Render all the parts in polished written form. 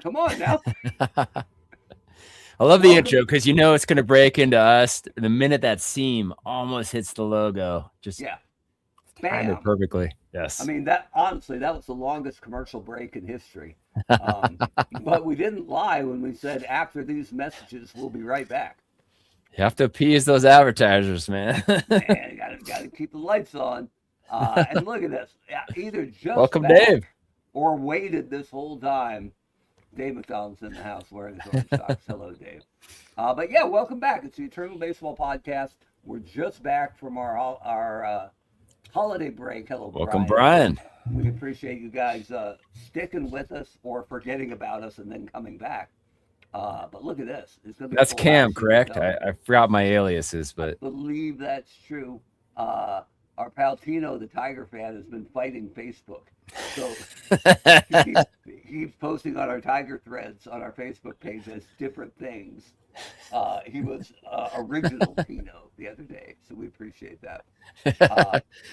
Come on now. I love the intro because you know it's going to break into us the minute that seam almost hits the logo. Just Yeah. timed it Bam. perfectly. I Yes. mean, that honestly, that was the longest commercial break in history. But we didn't lie when we said after these messages, we'll be right back. You have to appease those advertisers, man. Man, gotta keep the lights on. And look at this. Yeah, either just Welcome, Dave. back or waited this whole time. Dave McDonald's in the house wearing his orange socks. Hello, Dave. But yeah, welcome back. It's the Eternal Baseball Podcast. We're just back from our holiday break. Hello, Welcome, Brian. Brian. We appreciate you guys sticking with us or forgetting about us and then coming back. But look at this. It's going to be a That's full Cam, house here. correct? So I forgot my aliases, I but believe that's true. Our pal Tino, the Tiger fan, has been fighting Facebook. So he keeps posting on our Tiger threads on our Facebook page as different things. He was original Tino the other day, so we appreciate that.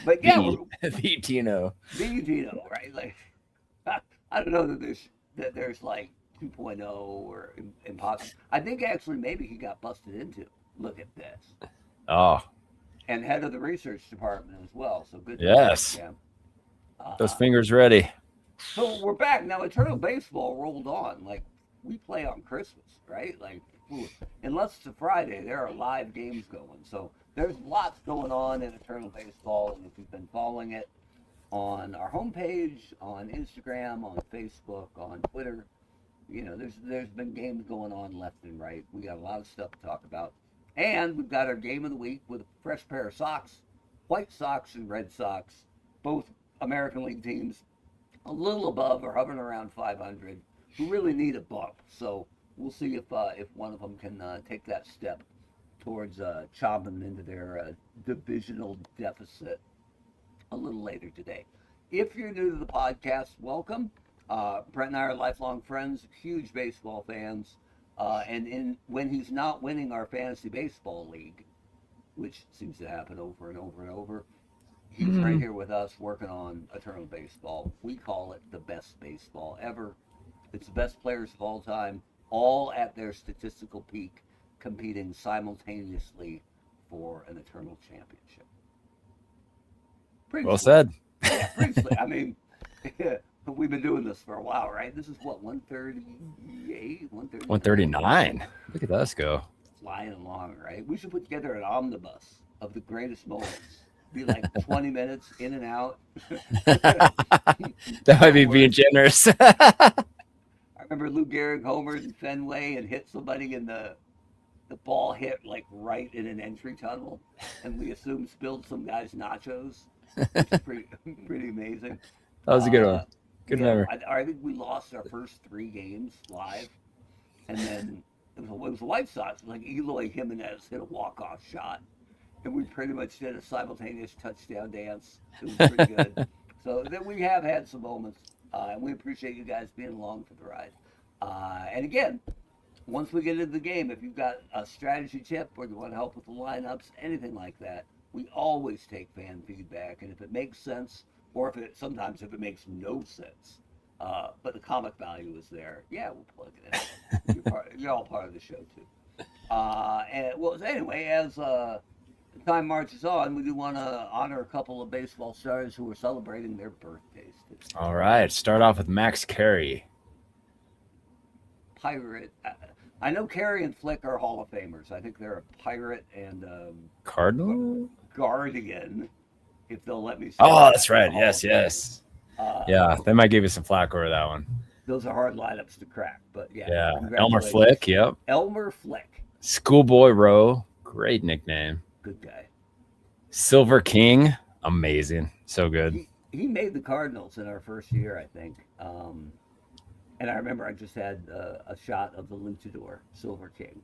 But yeah, the Tino. the Tino, right? Like, I don't know that there's like 2.0 or impossible. I think actually maybe he got busted into. Look at this. Oh, And head of the research department as well. So good. yes. Yeah. Those fingers ready. So we're back now. Eternal Baseball rolled on. Like we play on Christmas, right? Like unless it's a Friday, there are live games going. So there's lots going on in Eternal Baseball, and if you've been following it on our homepage, on Instagram, on Facebook, on Twitter, there's been games going on left and right. We got a lot of stuff to talk about. And we've got our game of the week with a fresh pair of socks. White Sox and Red Sox, both American League teams, a little above or hovering around 500, who really need a bump. So we'll see if one of them can take that step towards chopping into their divisional deficit a little later today. If you're new to the podcast, welcome. Brent and I are lifelong friends, huge baseball fans. And when he's not winning our fantasy baseball league, which seems to happen over and over and over, he's right here with us working on Eternal Baseball. We call it the best baseball ever. It's the best players of all time, all at their statistical peak, competing simultaneously for an Eternal Championship. Pretty Well sweet. said. Yeah, pretty sweet. I mean, we've been doing this for a while, right? This is what, 138, 139? 139. Look at us go. Flying along, right? We should put together an omnibus of the greatest moments. Be like 20 minutes in and out. That might be being generous. I remember Lou Gehrig homered in Fenway and hit somebody in the ball hit like right in an entry tunnel, and we assumed spilled some guy's nachos. Which is pretty amazing. That was a good one. Good memory. I think we lost our first 3 games live, and then it was the White Sox. Like Eloy Jimenez hit a walk-off shot, and we pretty much did a simultaneous touchdown dance. It was pretty good. So then we have had some moments, and we appreciate you guys being along for the ride. And again, once we get into the game, if you've got a strategy tip or you want to help with the lineups, anything like that, we always take fan feedback. And if it makes sense, or sometimes if it makes no sense, but the comic value is there, yeah, we'll plug it in. You're all part of the show too. Anyway, as time marches on, we do want to honor a couple of baseball stars who are celebrating their birthdays today. All right. Start off with Max Carey. Pirate. I know Carey and Flick are Hall of Famers. I think they're a Pirate and Cardinal? Guardian, if they'll let me say. Oh, that's right. Yes. Yeah, they might give you some flack over that one. Those are hard lineups to crack, but yeah. Yeah. Elmer Flick, yep. Elmer Flick. Schoolboy Rowe, great nickname. Good guy. Silver King, amazing. So good. He made the Cardinals in our first year, I think. And I remember I just had a shot of the luchador, Silver King,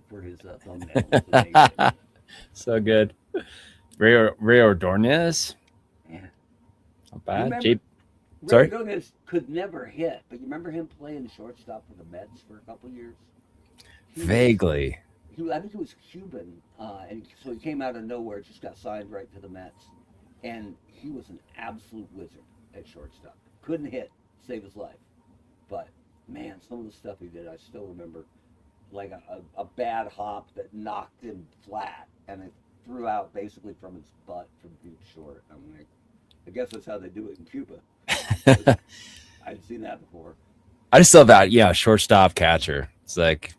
for his thumbnail. So good. Ray Ordonez. Yeah. Not bad. Ray Sorry? Ordonez could never hit, but you remember him playing shortstop for the Mets for a couple of years? Vaguely. I think he was Cuban, and so he came out of nowhere, just got signed right to the Mets. And he was an absolute wizard at shortstop. Couldn't hit, save his life. But Man, some of the stuff he did, I still remember. Like a bad hop that knocked him flat and it threw out basically from his butt from deep short. I'm like, I guess that's how they do it in Cuba. I'd seen that before. I just love that. Yeah, shortstop catcher. It's like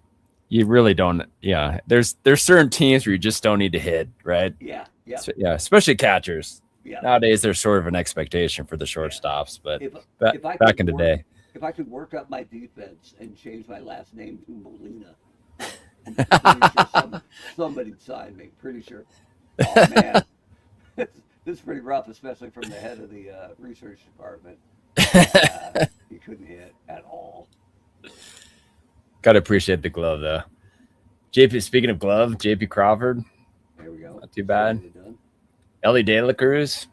you really don't. Yeah, there's certain teams where you just don't need to hit, right? Yeah, yeah, So, yeah, especially catchers. yeah, Nowadays, there's sort of an expectation for the yeah. shortstops, but If if I back could in the work, day, if I could work up my defense and change my last name to Molina, I'm pretty sure somebody'd sign me. Pretty sure. Oh man, this is pretty rough, especially from the head of the research department. He couldn't hit at all. gotta appreciate the glove though. JP, speaking of glove, JP Crawford, There we go. not too bad. Done. Ellie De La Cruz,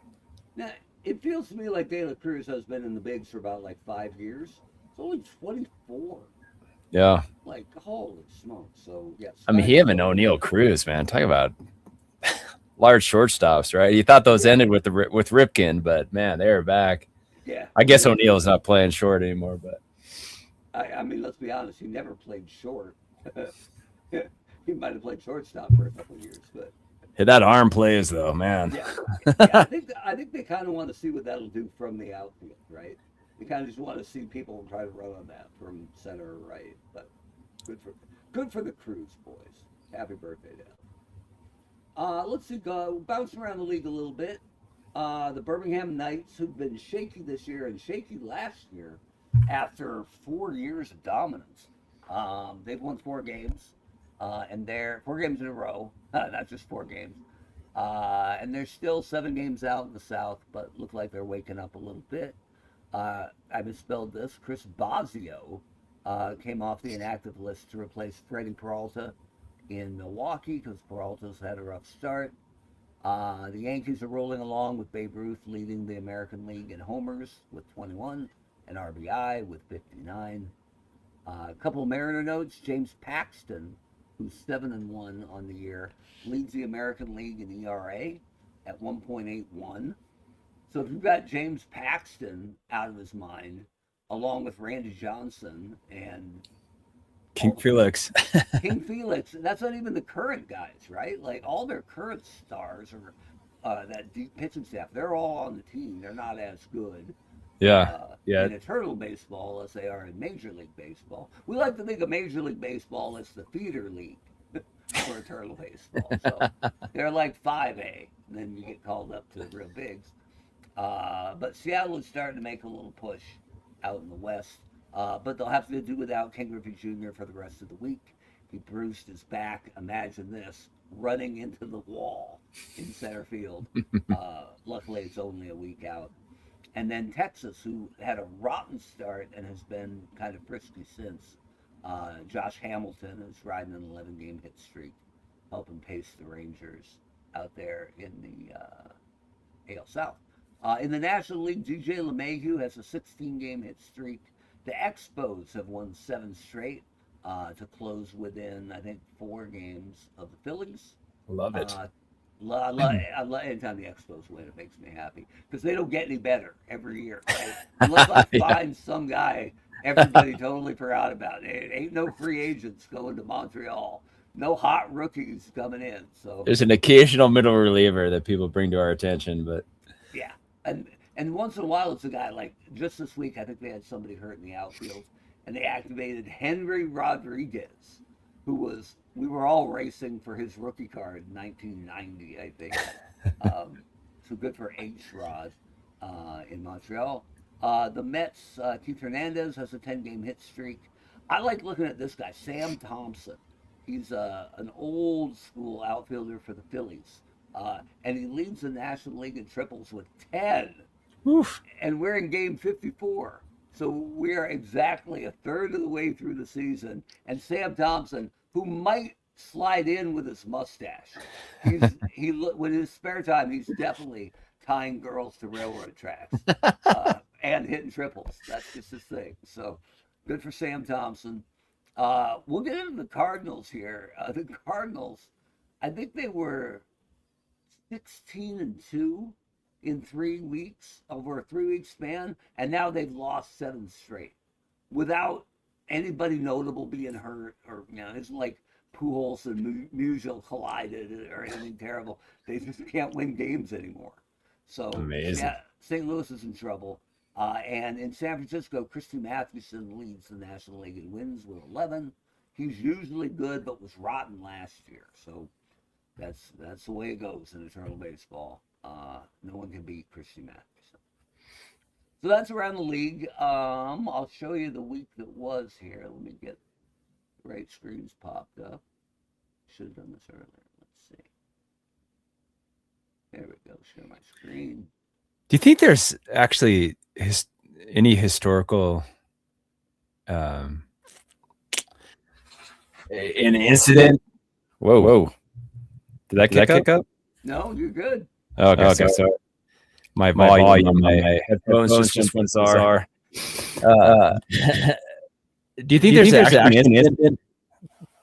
Now, it feels to me like De La Cruz has been in the bigs for about like 5 years. It's only 24. yeah. Like, holy smokes. So, yes. I mean, he and O'Neal Cruz, man. Talk about large shortstops, right? You thought those ended with with Ripken, but man, they were back. Yeah. I guess O'Neal's not playing short anymore, but I mean, let's be honest. He never played short. He might have played shortstop for a couple of years, but that arm plays though, man. yeah. I think they kind of want to see what that'll do from the outfield, right? They kind of just want to see people try to run on that from center or right. But good for the Cruz boys. Happy birthday to them. Let's see. Bouncing around the league a little bit. The Birmingham Knights, who've been shaky this year and shaky last year, after 4 years of dominance, they've won 4 games, and they're 4 games in a row, not just 4 games. And they're still 7 games out in the South, but look like they're waking up a little bit. I misspelled this. Chris Bosio came off the inactive list to replace Freddie Peralta in Milwaukee because Peralta's had a rough start. The Yankees are rolling along with Babe Ruth leading the American League in homers with 21 and RBI with 59. A couple of Mariner notes. James Paxton, who's 7-1 on the year, leads the American League in ERA at 1.81. So if you've got James Paxton out of his mind, along with Randy Johnson and King Felix. King Felix, that's not even the current guys, right? Like all their current stars or that deep pitching staff, they're all on the team. They're not as good. Yeah. In eternal baseball as they are in Major League Baseball. We like to think of Major League Baseball as the feeder league for eternal baseball. So they're like 5A, and then you get called up to the real bigs. But Seattle is starting to make a little push out in the West. But they'll have to do without Ken Griffey Jr. for the rest of the week. He bruised his back, imagine this, running into the wall in center field. Luckily, it's only a week out. And then Texas, who had a rotten start and has been kind of frisky since. Josh Hamilton is riding an 11-game hit streak, helping pace the Rangers out there in the AL South. In the National League, DJ LeMahieu has a 16-game hit streak. The Expos have won 7 straight to close within, I think, 4 games of the Phillies. Love it. I love anytime the Expos win. It makes me happy because they don't get any better every year. Right? Unless I find some guy everybody totally forgot about. It ain't no free agents going to Montreal. No hot rookies coming in. So there's an occasional middle reliever that people bring to our attention, but yeah, and once in a while it's a guy like just this week. I think they had somebody hurt in the outfield, and they activated Henry Rodriguez, who we were all racing for his rookie card in 1990, I think. So good for H-Rod in Montreal. The Mets, Keith Hernandez has a 10-game hit streak. I like looking at this guy, Sam Thompson. He's an old school outfielder for the Phillies. And he leads the National League in triples with 10. oof. And we're in game 54. So we're exactly a third of the way through the season. And Sam Thompson, who might slide in with his mustache, with his spare time, he's definitely tying girls to railroad tracks and hitting triples. That's just his thing. So good for Sam Thompson. We'll get into the Cardinals here. The Cardinals, I think they were 16-2 in 3 weeks, over a 3-week span, and now they've lost 7 straight without anybody notable being hurt, or it's like Pujols and Musial collided or anything terrible. They just can't win games anymore. So Amazing. yeah, St. Louis is in trouble. And in San Francisco, Christy Mathewson leads the National League in wins with 11. He's usually good, but was rotten last year. So that's the way it goes in eternal baseball. No one can beat Christy Mathewson. So that's around the league. I'll show you the week that was here. Let me get the right screens popped up. Should have done this earlier. Let's see. There we go. Share my screen. Do you think there's actually any historical an incident? Whoa. Did that kick up? No, you're good. Okay. So my volume, my headphones just went bizarre. Do you think there's actually an incident?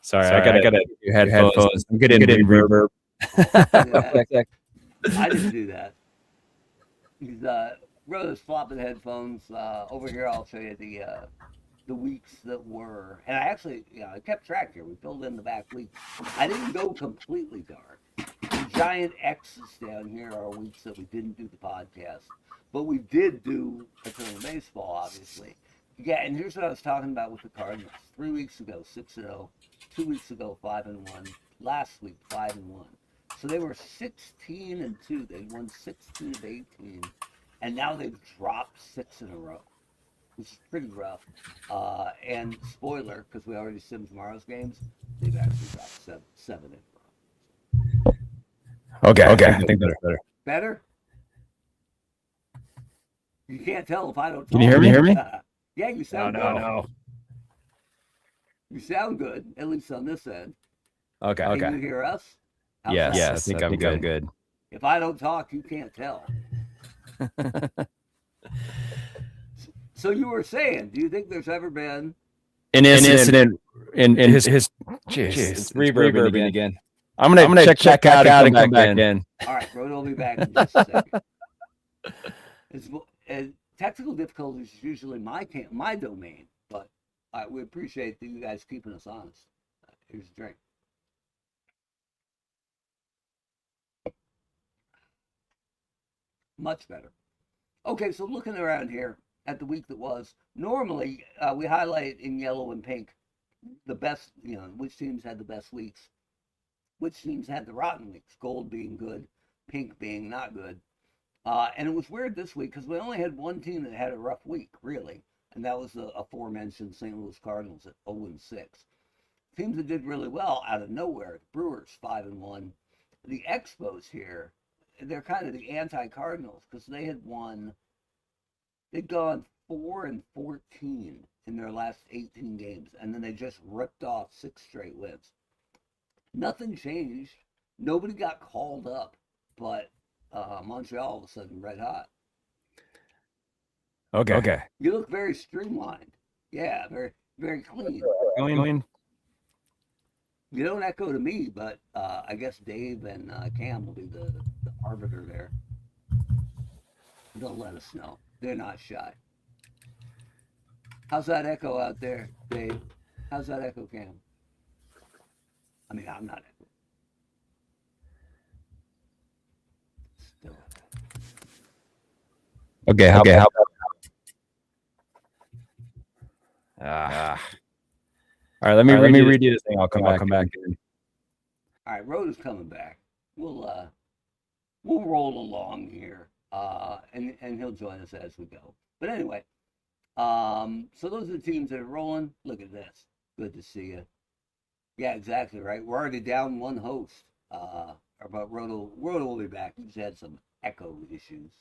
Sorry, I gotta your headphones. I'm getting reverb. I didn't do that. He's wrote his flopping headphones. Over here, I'll show you the weeks that were, and I actually, I kept track here. We filled in the back weeks. I didn't go completely dark. The giant X's down here are weeks that we didn't do the podcast, but we did do Eternal Baseball, obviously. Yeah, and here's what I was talking about with the Cardinals. 3 weeks ago, 6-0. 2 weeks ago, 5-1. Last week, 5-1. So they were 16-2. They'd won 16 of 18, and now they've dropped 6 in a row, which is pretty rough. And spoiler, because we already simmed tomorrow's games, they've actually dropped 7 in a row. Okay. I think better. Better? You can't tell if I don't talk. Can you hear me? Yeah, you sound good. No. You sound good, at least on this end. Okay. Can you hear us? Yes, I think I'm good. If I don't talk, you can't tell. So you were saying, do you think there's ever been an incident in his jeez, it's reverbing again. I'm gonna check out and come back in. All right, Rhoda will be back in just a second. Technical difficulties is usually my domain, but we appreciate you guys keeping us honest. Here's a drink. Much better. Okay, so looking around here at the week that was, normally we highlight in yellow and pink the best, which teams had the best weeks, which teams had the rotten weeks, gold being good, pink being not good. And it was weird this week because we only had one team that had a rough week, really, and that was the aforementioned St. Louis Cardinals at 0-6. Teams that did really well out of nowhere, the Brewers 5-1. The Expos here, they're kind of the anti-Cardinals because they'd gone 4-14 in their last 18 games, and then they just ripped off 6 straight wins. Nothing changed. Nobody got called up, but Montreal all of a sudden red hot. Okay. You look very streamlined. Yeah, very, very clean. Going. You don't echo to me, but I guess Dave and Cam will be the arbiter there. They'll let us know. They're not shy. How's that echo out there, Dave? How's that echo, Cam? I mean, I'm not echoing. Still. Okay. How about? All right. Let me redo this thing. I'll come back in. All right, Rhoda's coming back. We'll roll along here, and he'll join us as we go. But anyway, so those are the teams that are rolling. Look at this. Good to see you. Yeah, exactly right. We're already down one host. But Rhoda will be back. He's had some echo issues.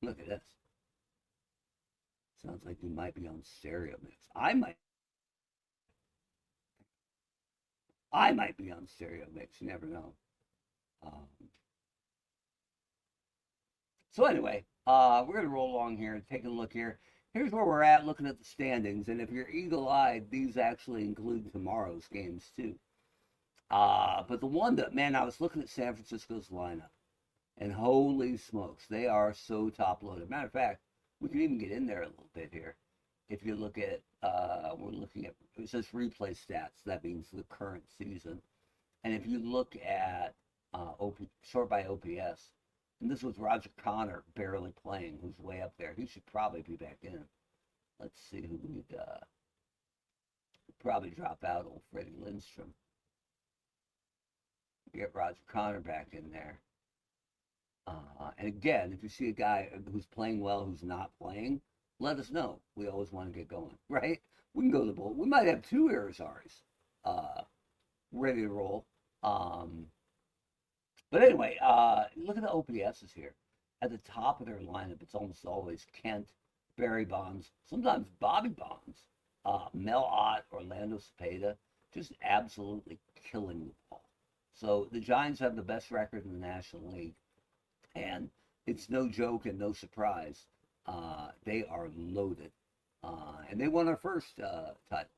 Look at this. Sounds like you might be on stereo mix. I might be on stereo mix. You never know. So anyway, we're going to roll along here and take a look here. Here's where we're at looking at the standings. And if you're eagle-eyed, these actually include tomorrow's games too. But the one that, man, I was looking at San Francisco's lineup. And holy smokes, they are so top-loaded. Matter of fact, we can even get in there a little bit here. if you look at, we're looking at, it says replay stats. That means the current season. And if you look at short by OPS, and this was Roger Connor barely playing, who's way up there. He should probably be back in. Let's see who we'd probably drop out. Old Freddie Lindstrom. Get Roger Connor back in there. And again, if you see a guy who's playing well, who's not playing, let us know. We always want to get going, right? We can go to the bull. We might have 2 Irizaris ready to roll. But anyway, look at the OPSs here. At the top of their lineup, it's almost always Kent, Barry Bonds, sometimes Bobby Bonds, Mel Ott, Orlando Cepeda, just absolutely killing the ball. So the Giants have the best record in the National League, and it's no joke and no surprise. They are loaded, and they won our first title.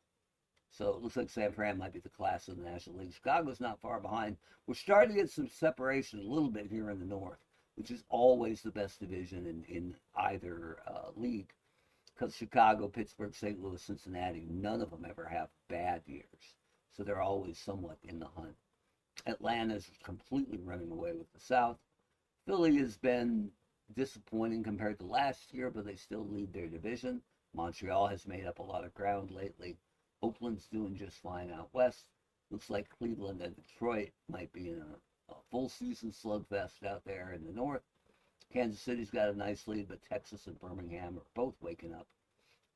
So it looks like San Fran might be the class of the National League. Chicago's not far behind. We're starting to get some separation a little bit here in the North, which is always the best division in either league, because Chicago, Pittsburgh, St. Louis, Cincinnati, none of them ever have bad years. So they're always somewhat in the hunt. Atlanta's completely running away with the South. Philly has been disappointing compared to last year, but they still lead their division. Montreal has made up a lot of ground lately. Oakland's doing just fine out west. Looks like Cleveland and Detroit might be in a full season slugfest out there in the north. Kansas City's got a nice lead, but Texas and Birmingham are both waking up.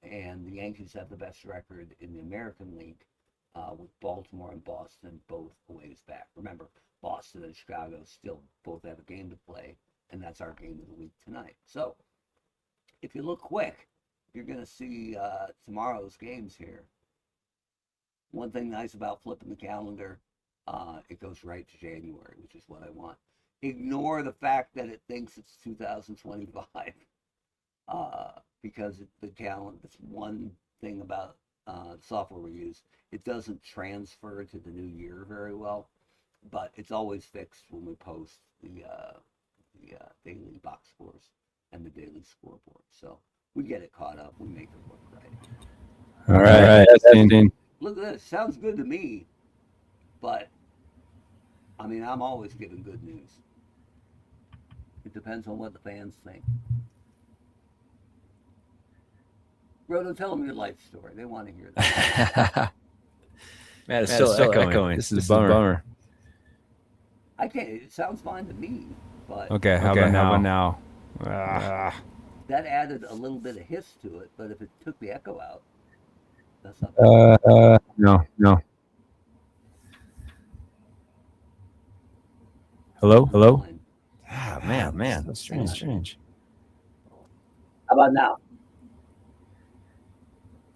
And the Yankees have the best record in the American League, with Baltimore and Boston both a ways back. Remember, Boston and Chicago still both have a game to play, and that's our game of the week tonight. So, if you look quick, you're going to see tomorrow's games here. One thing nice about flipping the calendar, it goes right to January, which is what I want. Ignore the fact that it thinks it's 2025, because the calendar, that's one thing about the software we use. It doesn't transfer to the new year very well, but it's always fixed when we post the daily box scores and the daily scoreboard. So we get it caught up. We make it look right. All right. Look at this. Sounds good to me, but I mean, I'm always giving good news. It depends on what the fans think. Roto, tell them your life story. They want to hear that. Man, it's still echoing. This is a bummer. I can't. It sounds fine to me, but Okay, how about now? that added a little bit of hiss to it. But if it took the echo out, that's not bad. No. Hello? Ah, man, that's strange. How about now?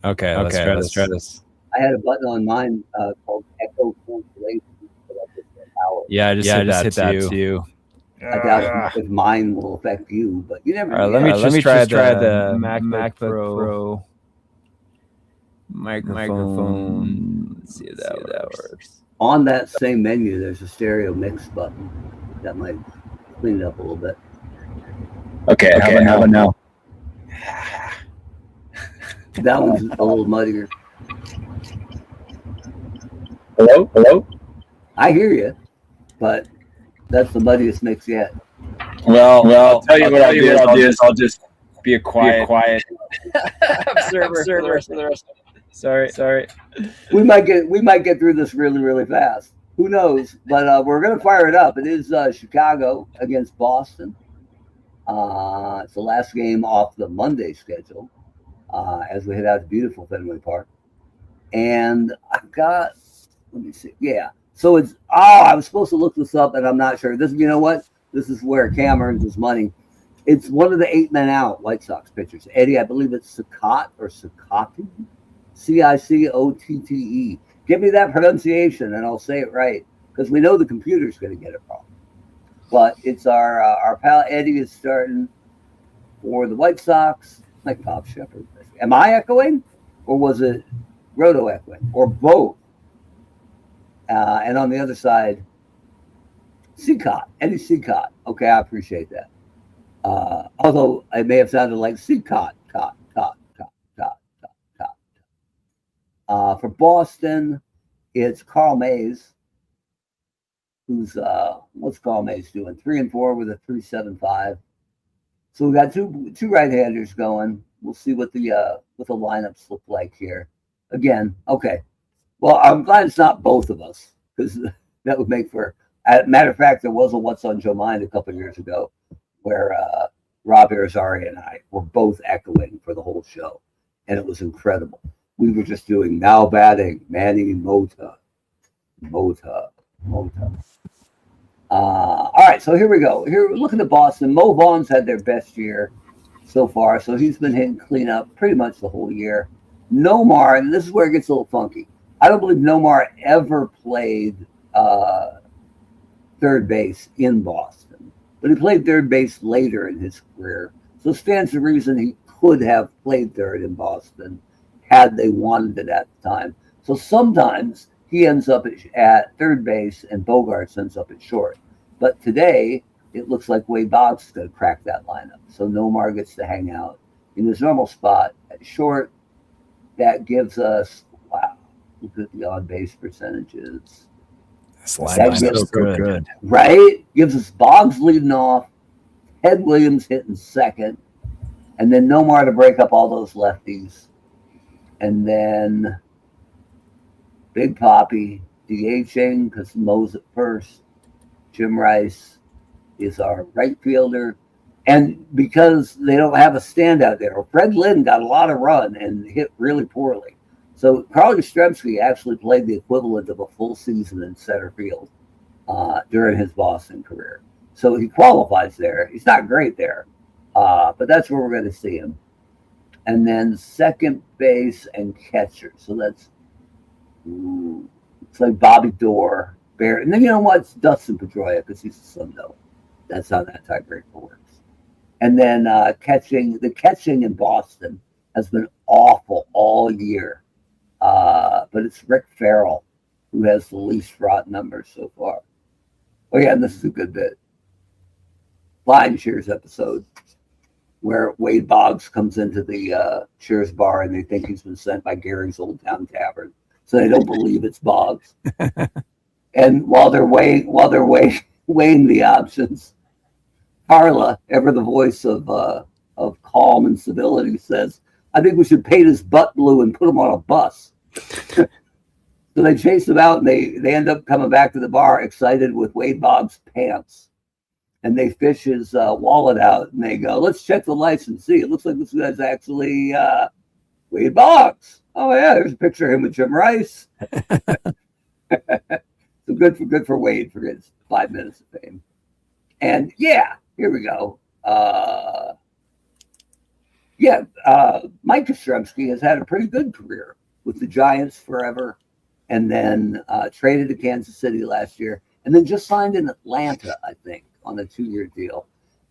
Okay, let's try this. I had a button on mine called Echo Cancellation. Yeah, I just hit that too. I doubt if mine will affect you, but you never know. All right, let me try the MacBook Pro microphone. Let's see if that works. On that same menu, there's a stereo mix button that might clean it up a little bit. Okay, how about now? That one's a little muddier. Hello? I hear you, but that's the muddiest mix yet. Well, I'll tell you what I'll do. I'll just be a quiet observer for the rest of it. Sorry. We might get through this really, really fast. Who knows? But we're gonna fire it up. It is Chicago against Boston. It's the last game off the Monday schedule as we head out to beautiful Fenway Park. And I've got, let me see. Yeah. So it's, I was supposed to look this up and I'm not sure. You know what? This is where Cam earns his money. It's one of the 8 men out White Sox pitchers. Eddie, I believe it's Cicotte or Cicotte. Cicotte. Give me that pronunciation and I'll say it right, because we know the computer's going to get it wrong. But it's our pal Eddie is starting for the White Sox, like Bob Shepard. Am I echoing, or was it Roto echoing, or both? And on the other side, Cicotte, Eddie Cicotte. Okay, I appreciate that. Although it may have sounded like Cicotte, cot. For Boston, it's Carl Mays, who's what's Carl Mays doing? 3-4 with a 3.75. So we got two right-handers going. We'll see what the lineups look like here. Again, okay. Well, I'm glad it's not both of us, because that would make for. Matter of fact, there was a What's on Joe Mind a couple of years ago, where Rob Irizarry and I were both echoing for the whole show, and it was incredible. We were just doing now batting Manny Mota. All right, so here we go. Here, looking at Boston, Mo Vaughn's had their best year so far, so he's been hitting cleanup pretty much the whole year. Nomar, and this is where it gets a little funky. I don't believe Nomar ever played third base in Boston, but he played third base later in his career. So stands to reason he could have played third in Boston had they wanted it at the time. So sometimes he ends up at third base and Bogarts ends up at short. But today, it looks like Wade Boggs is going to crack that lineup. So Nomar gets to hang out in his normal spot at short. That gives us, wow, look at the on-base percentages. This lineup's so good. Right? Gives us Boggs leading off, Ted Williams hitting second, and then Nomar to break up all those lefties. And then Big Poppy DHing because Mo's at first. Jim Rice is our right fielder. And because they don't have a standout there, Fred Lynn got a lot of run and hit really poorly. So Carl Yastrzemski actually played the equivalent of a full season in center field during his Boston career. So he qualifies there. He's not great there, but that's where we're going to see him. And then second base and catcher. So that's it's like Bobby Dorr, Bear. And then you know what? It's Dustin Pedroia because he's a Sun Devil. That's how that tiebreaker works. And then the catching in Boston has been awful all year. But it's Rick Farrell who has the least fraught numbers so far. Oh yeah, and this is a good bit. Lion Cheers episode where Wade Boggs comes into the Cheers bar and they think he's been sent by Gary's Old Town Tavern, so they don't believe it's Boggs. And while they're weighing the options, Carla, ever the voice of calm and civility, says, "I think we should paint his butt blue and put him on a bus." So they chase him out, and they end up coming back to the bar excited with Wade Boggs' pants. And they fish his wallet out, and they go, "Let's check the lights and see. It looks like this guy's actually Wade Boggs." Oh yeah, there's a picture of him with Jim Rice. So good for Wade for his 5 minutes of fame. And yeah, here we go. Mike Yastrzemski has had a pretty good career with the Giants forever, and then traded to Kansas City last year, and then just signed in Atlanta, I think, on a 2-year deal.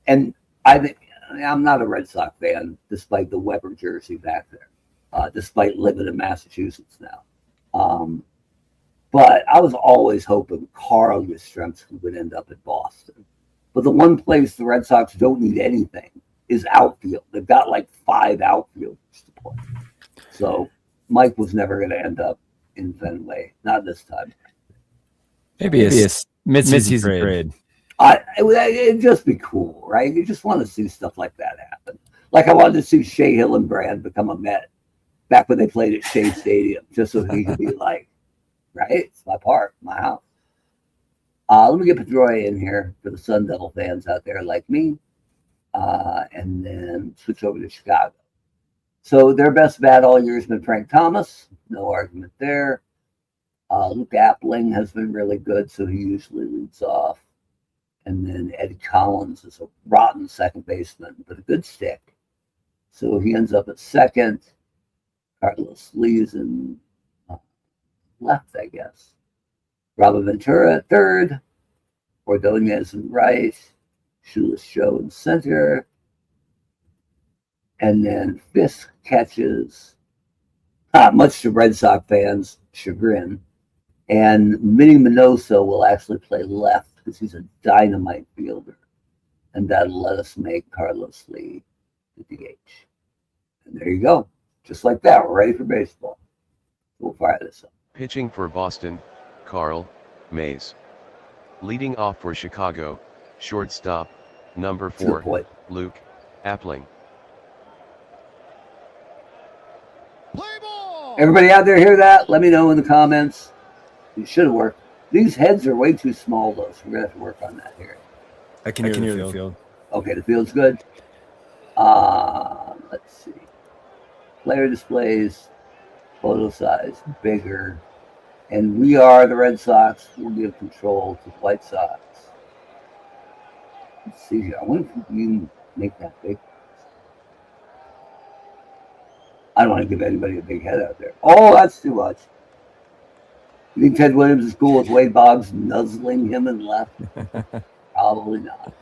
And I think I'm not a Red Sox fan, despite the Weber jersey back there, despite living in Massachusetts now. But I was always hoping Carl Yastrzemski would end up at Boston. But the one place the Red Sox don't need anything is outfield. They've got like 5 outfielders to play. So Mike was never going to end up in Fenway. Not this time. Maybe a mid-season trade. It'd just be cool, right? You just want to see stuff like that happen. Like I wanted to see Shea Hillenbrand become a Met back when they played at Shea Stadium, just so he could be like, right? It's my park, my house. Let me get Pedroia in here for the Sun Devil fans out there like me, and then switch over to Chicago. So their best bat all year has been Frank Thomas. No argument there. Luke Appling has been really good, so he usually leads off. And then Eddie Collins is a rotten second baseman, but a good stick. So he ends up at second. Carlos Lee's in left, I guess. Robin Ventura at third. Ordonez in right. Shoeless Joe in center. And then Fisk catches, much to Red Sox fans' chagrin. And Minnie Minoso will actually play left because he's a dynamite fielder. And that'll let us make Carlos Lee the DH. And there you go. Just like that, we're ready for baseball. We'll fire this up. Pitching for Boston, Carl Mays. Leading off for Chicago, shortstop, number 4, Luke Appling. Everybody out there hear that? Let me know in the comments. It should have worked. These heads are way too small, though, so we're going to have to work on that here. I can hear the field. Okay, the field's good. Let's see. Player displays, photo size, bigger. And we are the Red Sox. We'll give control to White Sox. Let's see here. I wonder if we can make that big. I don't want to give anybody a big head out there. Oh, that's too much. You think Ted Williams is cool with Wade Boggs nuzzling him in left? Probably not.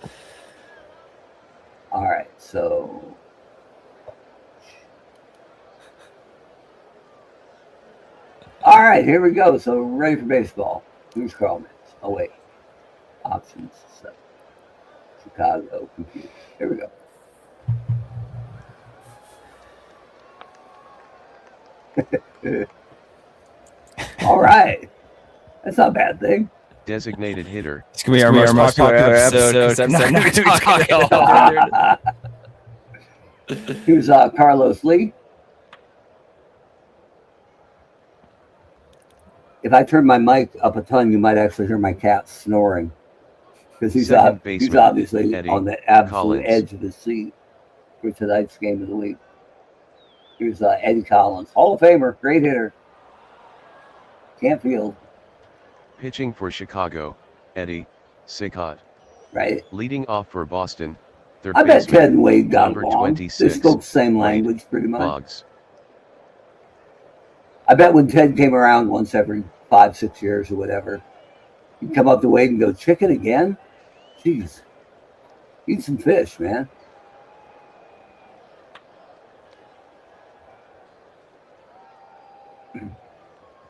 All right, so. All right, here we go. So we're ready for baseball. Here's Carl Mays. Oh, wait. Options. Chicago. Computer. Here we go. All right. That's not a bad thing. Designated hitter. It's going to be our most popular episode. I'm not going to talk at all. Here's Carlos Lee. If I turn my mic up a ton, you might actually hear my cat snoring. Because he's obviously Eddie on the absolute Collins. edge of his seat for tonight's game of the week. Here's Eddie Collins. Hall of Famer. Great hitter. Can't field. Pitching for Chicago, Eddie Cicotte. Right? Leading off for Boston, third I bet baseman, Ted and Wade got number along. 26, They spoke the same language pretty much. Boggs. I bet when Ted came around once every 5-6 years or whatever, he'd come up to Wade and go, "Chicken again? Jeez. Eat some fish, man."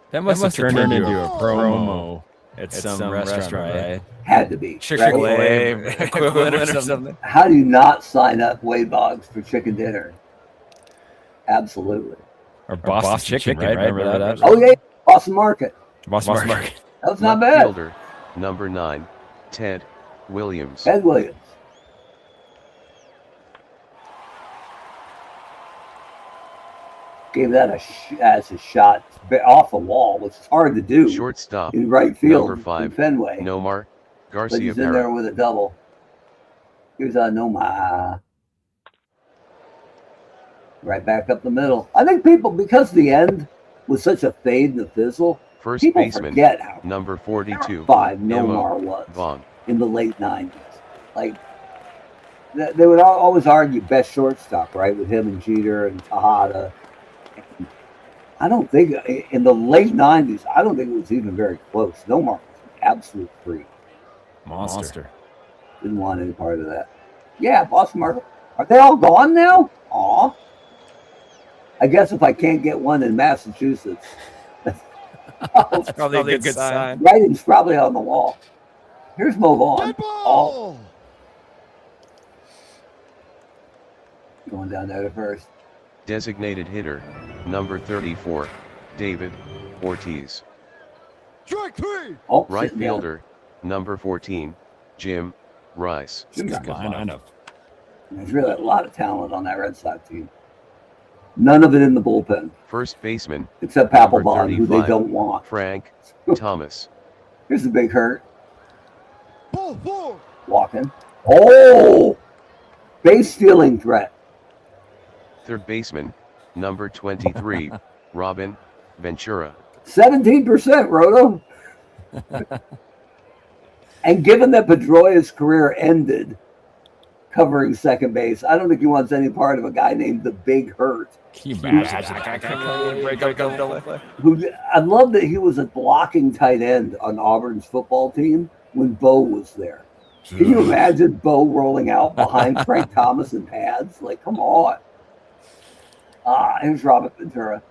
That must have turned into a promo at some restaurant, right? Had to be. Chick-fil-A equivalent or something. How do you not sign up Wade Boggs for chicken dinner? Absolutely. Or Boston Chicken, right? Remember that? Oh, yeah. Boston Market. Boston Market. That was not Left bad. fielder, number 9, Ted Williams. Ted Williams. Gave that as a shot off the wall, which is hard to do Shortstop, in right field number 5, in Fenway. Nomar But Garcia he's in there Parra. with a double. Here's Noma. Right back up the middle. I think people, because the end was such a fade and a fizzle, First people baseman, forget how number 42, five Nomar was Vaughn. in the late 90s. Like, they would always argue best shortstop, right, with him and Jeter and Tejada. I don't think, in the late 90s, I don't think it was even very close. Nomar was an absolute freak. Monster. Didn't want any part of that. Yeah, Boston Market. Are they all gone now? Aw. I guess if I can't get one in Massachusetts, That's probably a good sign. writing's probably on the wall. Here's Mo Vaughn. Oh. Going down there to first. Designated hitter, number 34, David Ortiz. Oh, Right sitting down. fielder, number 14, Jim Rice. Jim's got Lineup. There's really a lot of talent on that Red Sox team. None of it in the bullpen, First baseman, except number Papelbon, who they 35, don't want. Frank Thomas. Here's the big hurt. Walking. Oh! Base stealing threat. Third baseman, number 23, Robin Ventura. 17%, Roto. And given that Pedroia's career ended covering second base, I don't think he wants any part of a guy named the Big Hurt. Can you imagine that? Who I love that he was a blocking tight end on Auburn's football team when Bo was there. Can you imagine Bo rolling out behind Frank Thomas in pads? Like, come on. Here's Robert Ventura.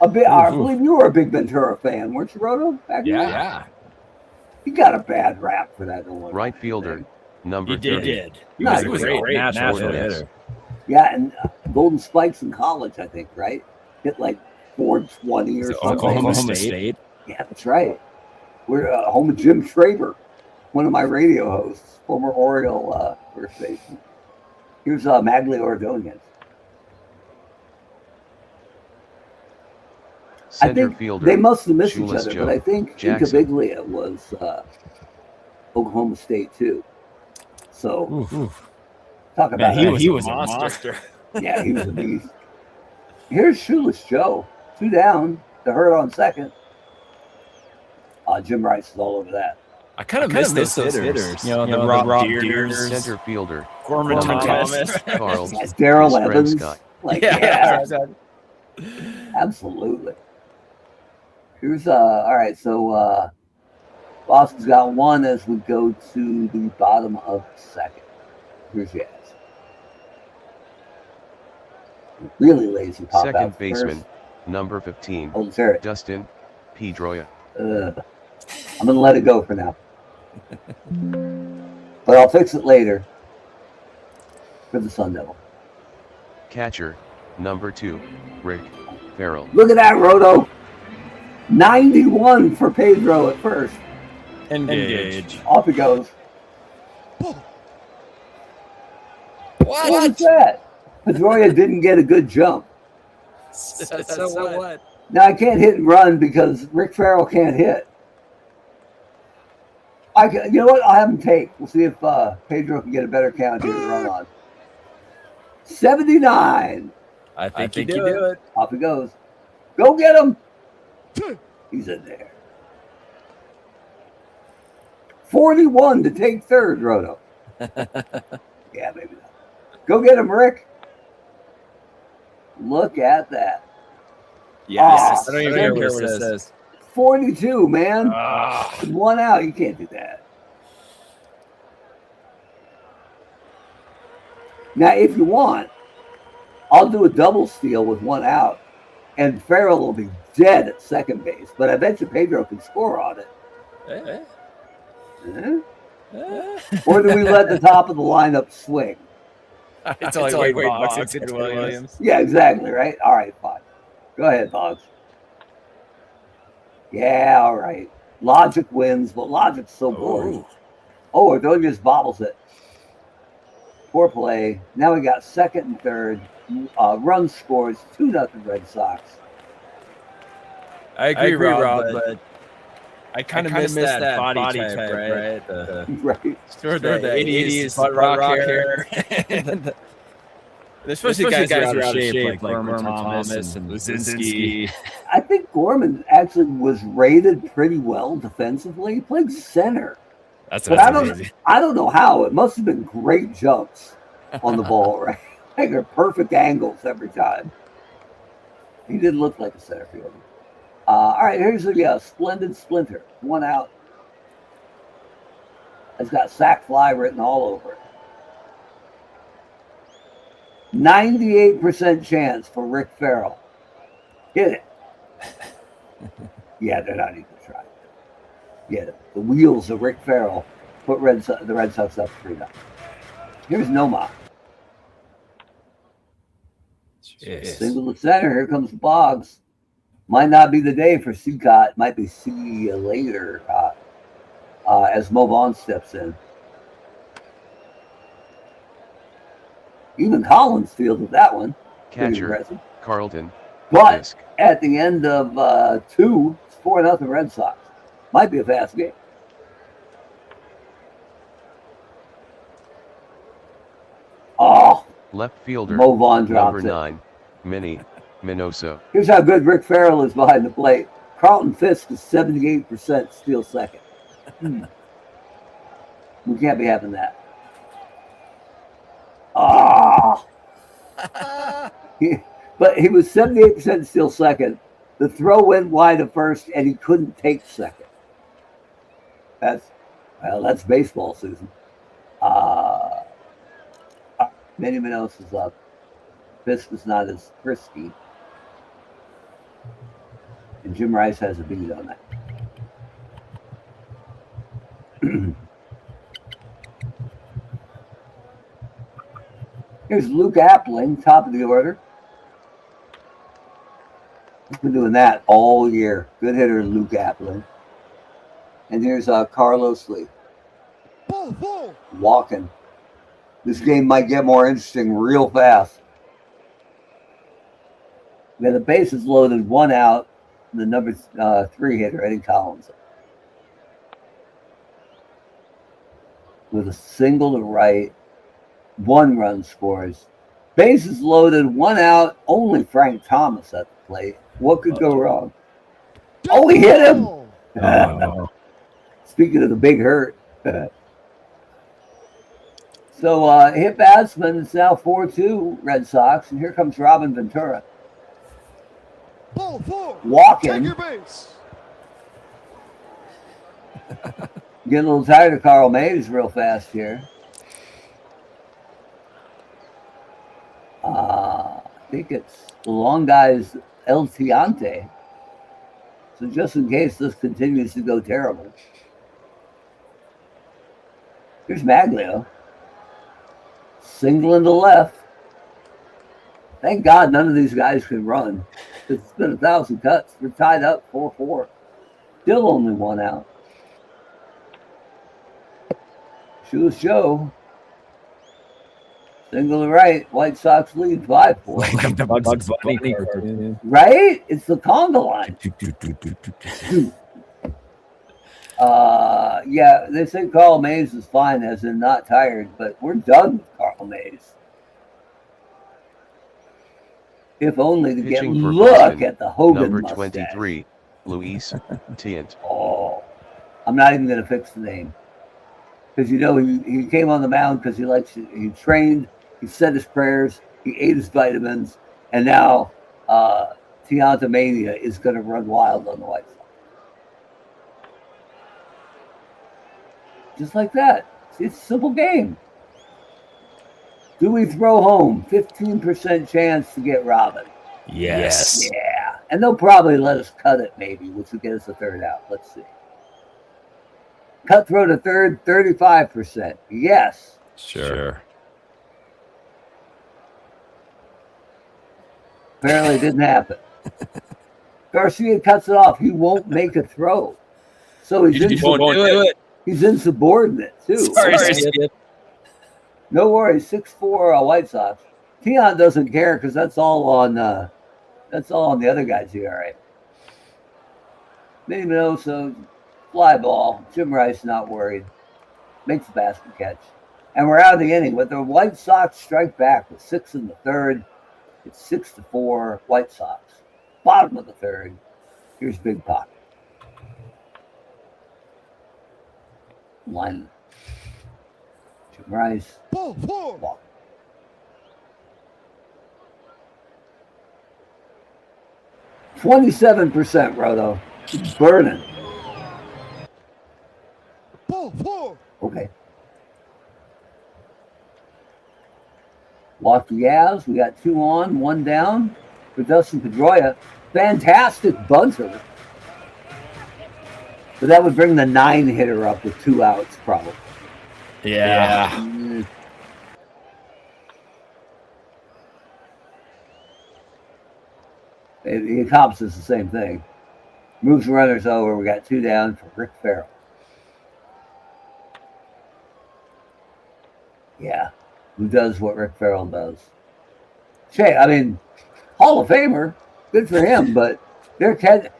I believe you were a big Ventura fan, weren't you, Roto? Back then? Yeah. He got a bad rap for that. Right fielder, number He 30. did. He Nice. was a great natural hitter. Yeah, and Golden Spikes in college, I think, right? Hit like 420 or something. Oklahoma State. Yeah, that's right. We're home of Jim Schraber, one of my radio hosts, former Oriole first baseman. Here's Magli Ordonez. I think they must have missed each other, but I think Incaviglia was Oklahoma State too. So talk about he was a monster. Yeah, he was a beast. Here's Shoeless Joe, 2 down, the hurt on second. Jim Rice is all over that. I kind of miss those hitters. You know, the Rob Deers, center fielder, Gorman Thomas, Carl, Darrell Evans. Like, yeah. Absolutely. Here's all right. So Boston's got 1 as we go to the bottom of the second. Here's Jazz. Really lazy pop second out baseman, first. number 15, Dustin Pedroia. I'm gonna let it go for now, but I'll fix it later for the Sun Devil. Catcher, number 2, Rick Farrell. Look at that, Roto. 91 for Pedro at first. Engage. Off he goes. What was that? Pedroia didn't get a good jump. So what? Now I can't hit and run because Rick Farrell can't hit. You know what? I'll have him take. We'll see if Pedro can get a better count here to run on. 79. I think you do it. Off he goes. Go get him. He's in there. 41 to take third, Roto. Yeah, maybe not. Go get him, Rick. Look at that. Yes. I don't even care what it says. 42, man. 1 out. You can't do that. Now, if you want, I'll do a double steal with 1 out, and Farrell will be dead at second base. But I bet you Pedro can score on it. Or do we let the top of the lineup swing? It's like White Sox and Williams. Yeah, exactly, right? All right, fine. Go ahead, Boggs. Yeah, all right. Logic wins, but Logic's so boring. Oh, Ordonez bobbles it. Poor play. Now we got second and third. Run scores, 2-0 Red Sox. I agree, Rob, but I kind of miss that body type, right? Right. Sort of the 80s butt rock hair. Especially guys who are out of shape, like Gorman Thomas and Luzinski. I think Gorman actually was rated pretty well defensively. He played center. That's amazing. I don't know how. It must have been great jumps on the ball, right? Like they're perfect angles every time. He did look like a center fielder. All right, here's a splendid splinter. 1 out. It's got sack fly written all over it. 98% chance for Rick Farrell. Hit it. Yeah, they're not even trying. Yeah, the wheels of Rick Farrell put the Red Sox up 3-0. Here's Nomar. Single to center. Here comes Boggs. Might not be the day for Cicotte. Might be see you later as Vaughn steps in. Even Collins fielded that one. Catcher, Carlton. But Risk. at the end of 2, it's 4-0 Red Sox. Might be a fast game. Oh, Left fielder, Vaughn drops number 9, Minnie Minoso. Here's how good Rick Farrell is behind the plate. Carlton Fisk is 78% steal second. We can't be having that. But he was 78% steal second. The throw went wide at first, and he couldn't take second. That's baseball, Susan. Manny Minoso is up. Fisk is not as frisky. And Jim Rice has a beat on that. Here's Luke Appling, top of the order. He's been doing that all year. Good hitter, Luke Appling. And here's Carlos Lee. Walking. This game might get more interesting real fast. We have the bases loaded, 1 out. The number 3 hitter, Eddie Collins. With a single to right, 1 run scores. Bases loaded, 1 out. Only Frank Thomas at the plate. What could go wrong? Oh, he hit him! Oh. Speaking of the big hurt. So hit batsman, it's now 4-2 Red Sox, and here comes Robin Ventura. Ball 4. Walking. Take your base. Getting a little tired of Carl Mays real fast here. I think it's the long guy's El Tiante. So just in case this continues to go terrible. Here's Maglio. Single into left. Thank God none of these guys can run. It's been 1,000 cuts. We're tied up 4-4. Still only 1 out. Shoes show. Single to right. White Sox lead 5-4. Like the Bugs Bunny cartoon. Right? It's the conga line. Yeah, they say Carl Mays is fine, as in not tired, but we're done with Carl Mays. If only to get Pitching for look Boston, at the Hogan number mustache. 23, Luis Tient. Oh, I'm not even going to fix the name. Because, you know, he came on the mound because he trained, he said his prayers, he ate his vitamins, and now Tianta Mania is going to run wild on the White Sox. Just like that. It's a simple game. Do we throw home? 15% chance to get Robin. Yes. Yeah. And they'll probably let us cut it maybe, which will get us a 3rd out. Let's see. Cut throw to 3rd, 35%. Yes. Sure. Apparently it didn't happen. Garcia cuts it off. He won't make a throw. So he's He's insubordinate too. Sorry, Skip. No worries, 6-4 White Sox. Tion doesn't care because that's all on the other guy's ERA. Minoso, fly ball. Jim Rice not worried. Makes the basket catch. And we're out of the inning. But the White Sox strike back with 6 in the 3rd. It's 6-4 White Sox. Bottom of the 3rd. Here's Big Pocket. Line. Jim Rice. Ball 4. Walk. 27%, Roto. It's burning. Ball 4. Okay. Walk the Yavs. We got 2 on, 1 down for Dustin Pedroia. Fantastic bunter. But that would bring the 9 hitter up with 2 outs, probably. Yeah. He accomplishes the same thing. Moves runners over. We got 2 down for Rick Farrell. Yeah. Who does what Rick Farrell does? I mean, Hall of Famer. Good for him, but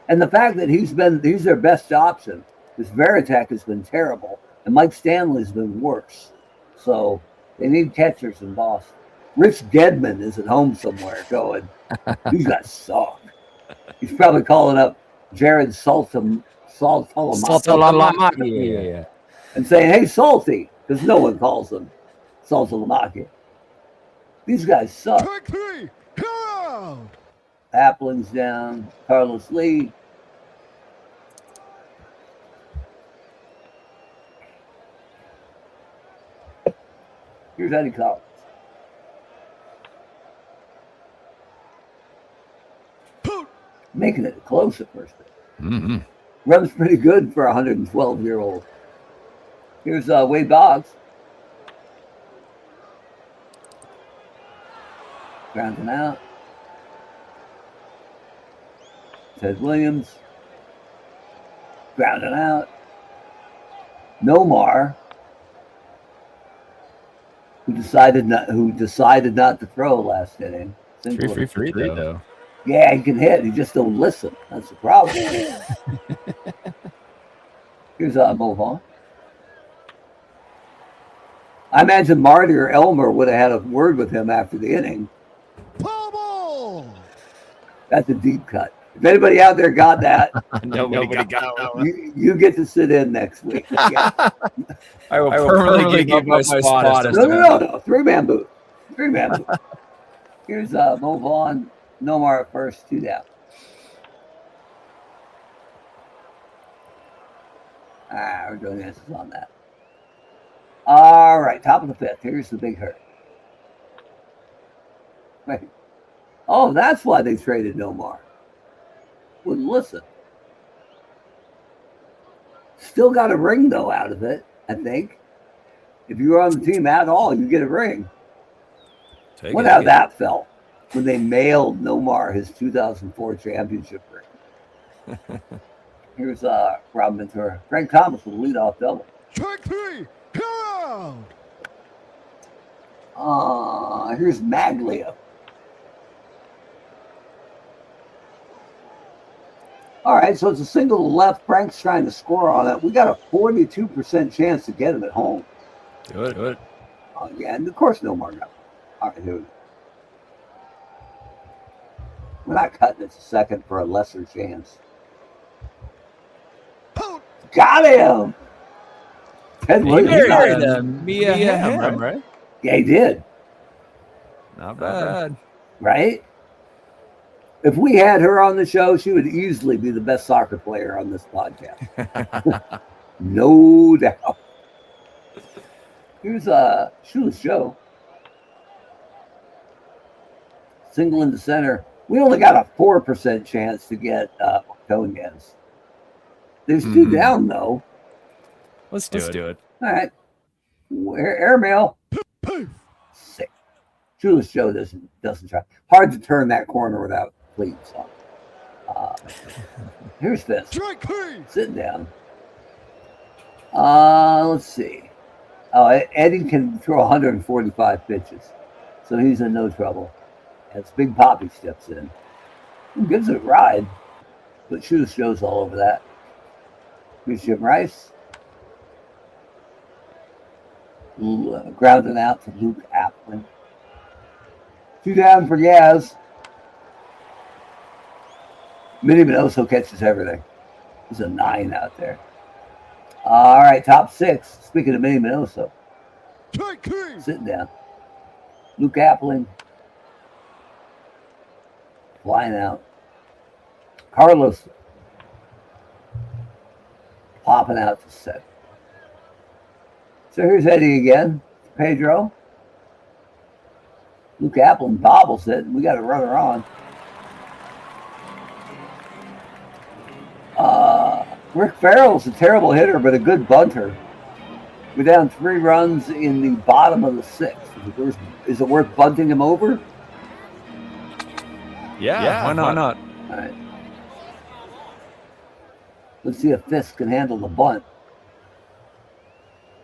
and the fact that he's their best option. This Veritek has been terrible, and Mike Stanley's been worse. So they need catchers in Boston. Rich Gedman is at home somewhere going, these guys suck. He's probably calling up Jared Saltalamacchia and saying, hey, Salty, because no one calls him Saltalamacchia. These guys suck. Take 3. Go! Appling's down. Carlos Lee. Here's Eddie Collins. Making it close at first. Mm-hmm. Runs pretty good for a 112-year-old. Here's Wade Boggs. Grounding out. Ted Williams. Grounded out. Nomar, who decided not to throw last inning. 3 for 3 though. Yeah, he can hit. He just don't listen. That's the problem. Here's Vaughn. I imagine Marty or Elmer would have had a word with him after the inning. Bubble! That's a deep cut. If anybody out there got that, Nobody got that one. you get to sit in next week. Yeah. I will permanently give up my spot. No. Three-man booth. Here's Mo Vaughn. Nomar at first, 2 down. We're doing this on that. All right, top of the 5th. Here's the big hurt. Wait. Oh, that's why they traded Nomar. Wouldn't listen. Still got a ring, though, out of it, I think. If you were on the team at all, you get a ring. Wonder how that felt when they mailed Nomar his 2004 championship ring. Here's Rob Ventura. Frank Thomas with a leadoff double. Strike 3, go! Here's Maglia. All right, so it's a single to left. Frank's trying to score on it. We got a 42% chance to get him at home. Do it. Yeah, and of course Nomar got it. All right, here we go. We're not cutting it to second for a lesser chance. Got him! Ted Williams got him. Mia Hamm, right? Yeah, he did. Not bad. Right? If we had her on the show, she would easily be the best soccer player on this podcast. No doubt. Here's Shoeless Joe. Single into center. We only got a 4% chance to get Ordonez. There's 2 down, though. Let's do it. All right. Airmail. 6. Shoeless Joe doesn't try. Hard to turn that corner without cleats on. Here's this. Sitting down. Let's see. Oh, Eddie can throw 145 pitches. So he's in no trouble. As Big Poppy steps in. He gives it a ride. But Shoeless Joe's all over that. Here's Jim Rice. Grounding out to Luke Appling. 2 down for Yaz. Minnie Minoso catches everything. There's a 9 out there. All right, top 6. Speaking of Minnie Minoso. Sitting down. Luke Appling. Flying out. Carlos popping out to 7. So here's Eddie again. Pedro. Luke Appling bobbles it. We got a runner on. Rick Farrell's a terrible hitter, but a good bunter. We're down 3 runs in the bottom of the 6th. Is it worth bunting him over? Yeah, why not? All right. Let's see if Fisk can handle the bunt.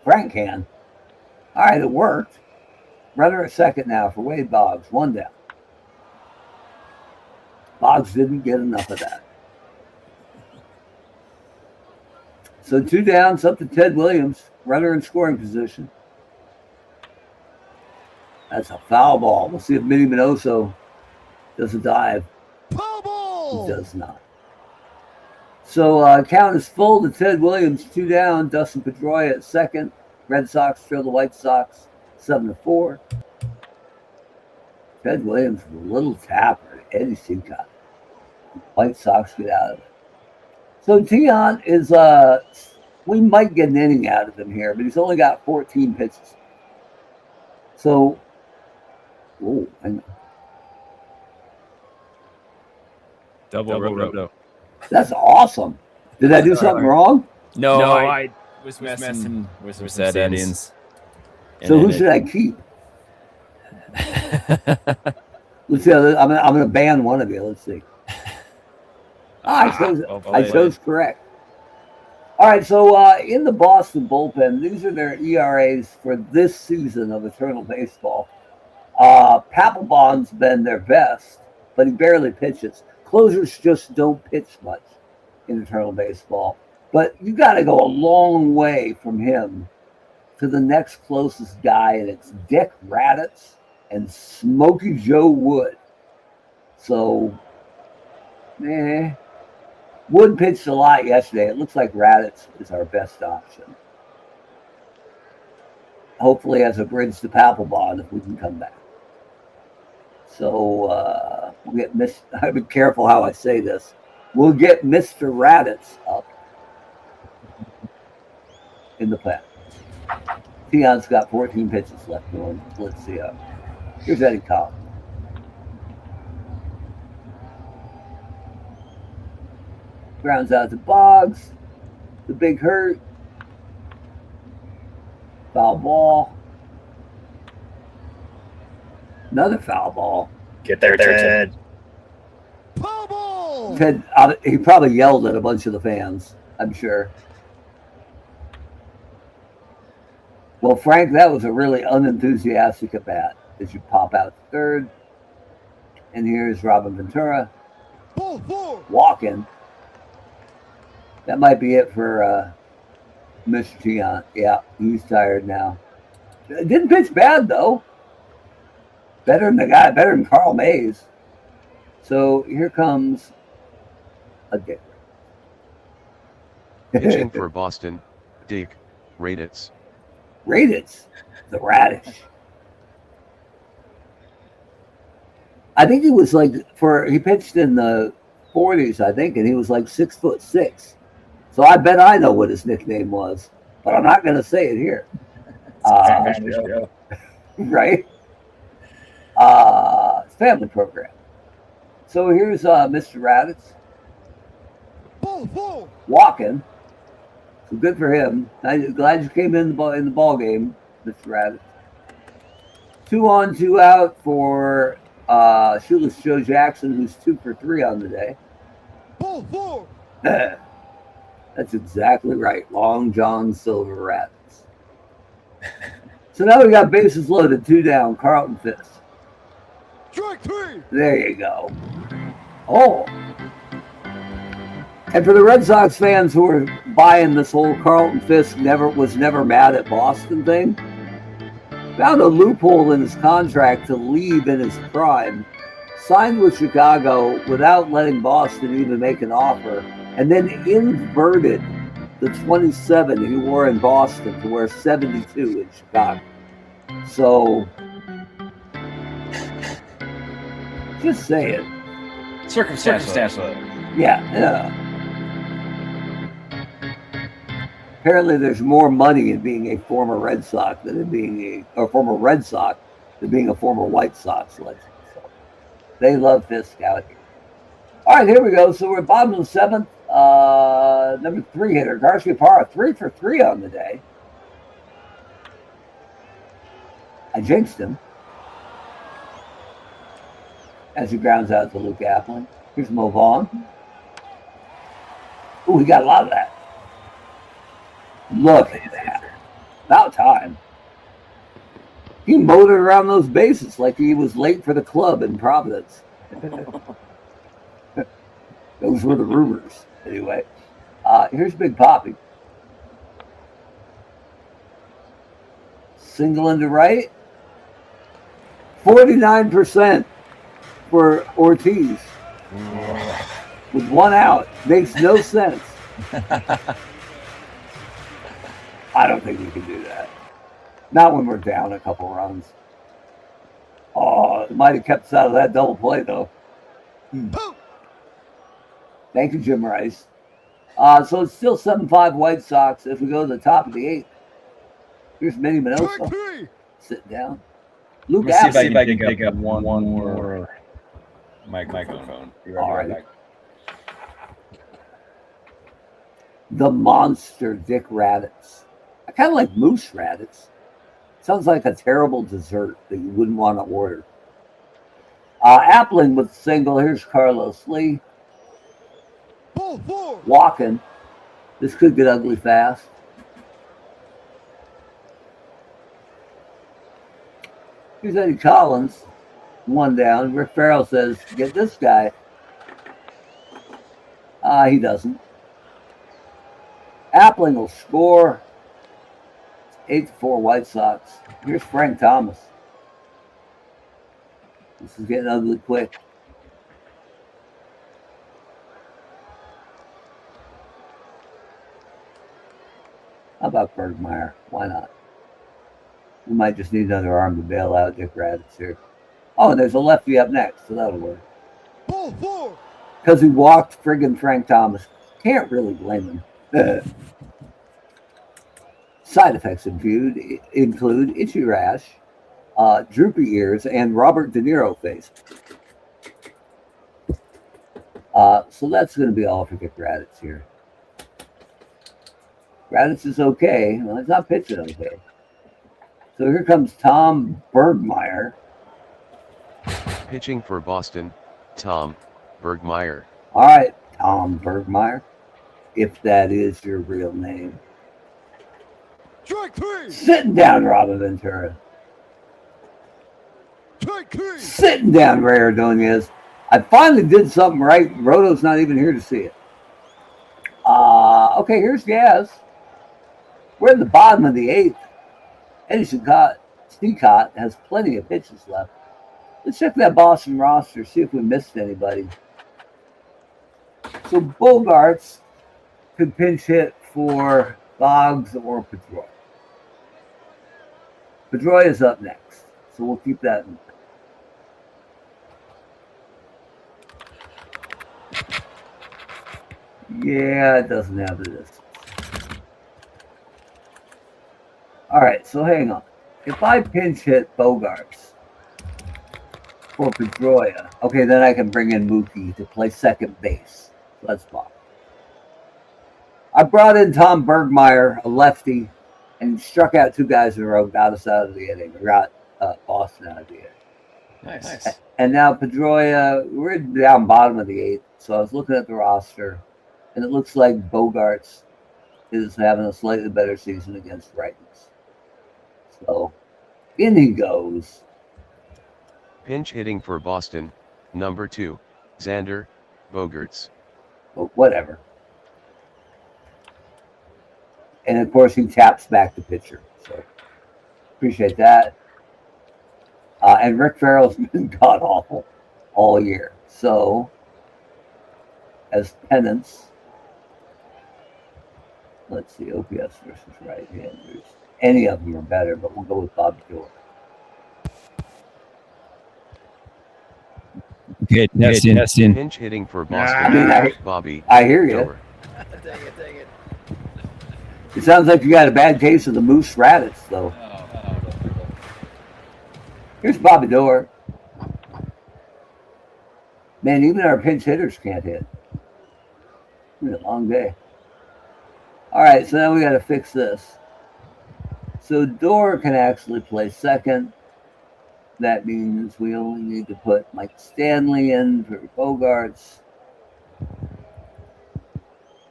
Frank can. All right, it worked. Runner at second now for Wade Boggs. 1 down. Boggs didn't get enough of that. So 2 downs up to Ted Williams. Runner in scoring position. That's a foul ball. We'll see if Minnie Minoso does a dive. Foul ball! He does not. So count is full to Ted Williams. 2 down. Dustin Pedroia at second. Red Sox trail the White Sox 7-4. Ted Williams with a little tapper. Eddie Cicotte. White Sox get out of it. So Tion is, we might get an inning out of him here, but he's only got 14 pitches. So, hang on. Double. That's awesome. Did I do something wrong? No, I was messing with some settings. So who should I keep? Let's see. I'm going to ban one of you. Let's see. I chose correct. All right, so in the Boston bullpen, these are their ERAs for this season of Eternal Baseball. Papelbon's been their best, but he barely pitches. Closers just don't pitch much in Eternal Baseball. But you got to go a long way from him to the next closest guy, and it's Dick Raditz and Smokey Joe Wood. So, Wood pitched a lot yesterday. It looks like Raditz is our best option. Hopefully as a bridge to Papelbon if we can come back. So we'll get I'll be careful how I say this. We'll get Mr. Raditz up in the pen. Tion's got 14 pitches left going. Let's see. Here's Eddie Cobb. Grounds out to Boggs. The big hurt. Foul ball. Another foul ball. Get there, Ted. Foul ball. Ted, he probably yelled at a bunch of the fans, I'm sure. Well, Frank, that was a really unenthusiastic at bat as you pop out to third. And here's Robin Ventura. Ball four. Walking. That might be it for Mr. Tion. Yeah, he's tired now. Didn't pitch bad, though. Better than Carl Mays. So here comes a Dick. Pitching for Boston, Dick Raditz. Raditz, the radish. I think he was he pitched in the 40s, I think, and he was like 6'6". So I bet I know what his nickname was, but I'm not going to say it here. Right? Family program. So here's Mr. Raditz. Ball four. Walking. So good for him. I'm glad you came in the ball game, Mr. Raditz. 2 on, 2 out for Shoeless Joe Jackson, who's 2 for 3 on the day. Ball four. That's exactly right. Long John Silver Raditz. So now we got bases loaded, 2 down. Carlton Fisk. Strike 3. There you go. Oh. And for the Red Sox fans who are buying this whole Carlton Fisk was never mad at Boston thing, found a loophole in his contract to leave in his prime, signed with Chicago without letting Boston even make an offer, and then inverted the 27 he wore in Boston to wear 72 in Chicago. So, just say it. Circumstantial. Yeah. Apparently, there's more money in being a former Red Sox than in being a former Red Sox than being a former White Sox legend. So they love Fisk out here. All right, here we go. So we're at bottom of the 7th. Number 3 hitter, Garciaparra, 3 for 3 on the day. I jinxed him. As he grounds out to Luke Appling. Here's Mo Vaughn. Ooh, he got a lot of that. Look at that. About time. He motored around those bases like he was late for the club in Providence. Those were the rumors. Anyway, here's Big Poppy. Single into right. 49% for Ortiz. With 1 out. Makes no sense. I don't think we can do that. Not when we're down a couple runs. Oh, it might have kept us out of that double play, though. Thank you, Jim Rice. So it's still 7-5 White Sox. If we go to the top of the 8th, here's Manny Minoso. Sit down. Luke Let's see if I Appling. can pick up one more microphone. All right. The monster Dick Raditz. I kind of like Moose Raditz. Sounds like a terrible dessert that you wouldn't want to order. Appling with the single. Here's Carlos Lee. Ball 4. Walking. This could get ugly fast. Here's Eddie Collins. 1 down. Rick Farrell says, get this guy. He doesn't. Appling will score. 8-4 White Sox. Here's Frank Thomas. This is getting ugly quick. How about Bergmeyer? Why not? We might just need another arm to bail out Dick Raditz here. Oh, and there's a lefty up next, so that'll work. Ball 4. Because he walked friggin' Frank Thomas. Can't really blame him. Side effects include itchy rash, droopy ears, and Robert De Niro face. So that's going to be all for Dick Raditz here. Raditz is okay. Well, he's not pitching okay. So here comes Tom Bergmeyer. Pitching for Boston, Tom Bergmeyer. All right, Tom Bergmeyer, if that is your real name. Strike 3. Sitting down, Robin Ventura. Strike 3. Sitting down, Ray Ordonez. I finally did something right. Roto's not even here to see it. Okay, here's Gaz. We're in the bottom of the 8th. Eddie Cicotte has plenty of pitches left. Let's check that Boston roster, see if we missed anybody. So Bogarts could pinch hit for Boggs or Pedroia. Pedroia is up next, so we'll keep that in mind. Yeah, it doesn't have the distance. All right, so hang on. If I pinch hit Bogarts for Pedroia, okay, then I can bring in Mookie to play second base. So that's fine. I brought in Tom Bergmeyer, a lefty, and struck out 2 guys in a row, got us out of the inning, or got Boston out of the inning. Nice. And now Pedroia, we're down bottom of the 8th, so I was looking at the roster, and it looks like Bogarts is having a slightly better season against righties. So, in he goes. Pinch hitting for Boston, number 2, Xander Bogaerts. But whatever. And of course, he taps back the pitcher. So, appreciate that. And Rick Farrell's been god awful all year. So, as penance, let's see, OPS versus right-handers. Any of them are better, but we'll go with Bobby Doerr. Okay, testing. Pinch hitting for Boston, Bobby. I hear you. Doerr. Dang it. It sounds like you got a bad case of the Moose Raditz, though. Here's Bobby Doerr. Man, even our pinch hitters can't hit. It's been a long day. All right, so now we got to fix this. So Doerr can actually play second. That means we only need to put Mike Stanley in for Bogarts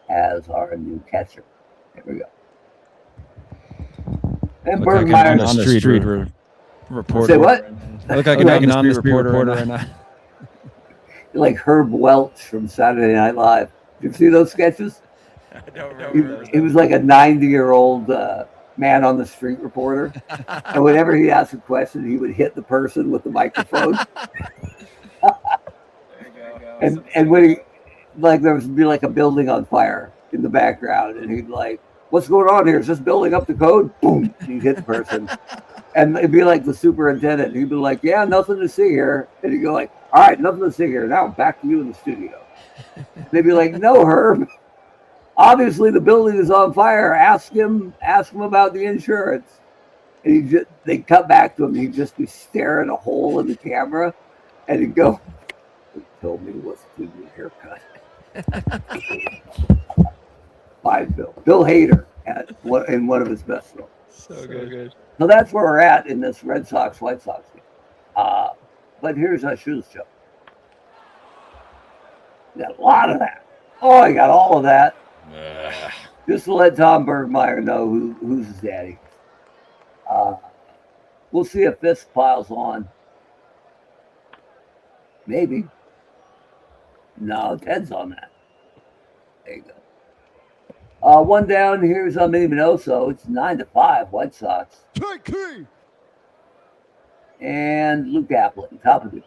as our new catcher. There we go. And Look like Bergmeyer on the street reporter. Say what? I look like an on the street reporter right now. Like Herb Welch from Saturday Night Live. Did you see those sketches? I don't remember. He was like a 90-year-old man on the street reporter. And whenever he asked a question, he would hit the person with the microphone. and when he, like, there would be like a building on fire in the background, and he'd like, what's going on here? Is this building up to code? Boom! He'd hit the person. And it'd be like the superintendent. He'd be like, yeah, nothing to see here. And he'd go like, all right, nothing to see here. Now back to you in the studio. They'd be like, no, Herb. Obviously the building is on fire. Ask him about the insurance. And they'd cut back to him. He'd just be staring a hole in the camera. And he'd go, he told me what's to do haircut. Fine, Bill. Bill Hader in one of his best roles. So good. So that's where we're at in this Red Sox White Sox game. But here's our shoes show. We got a lot of that. Oh, I got all of that. Just to let Tom Bergmeyer know who's his daddy. We'll see if this piles on. Maybe. No, Ted's on that. There you go. One down. Here's Minnie Minoso. It's 9-5. White Sox. Strike 3. And Luke Appling, top of it.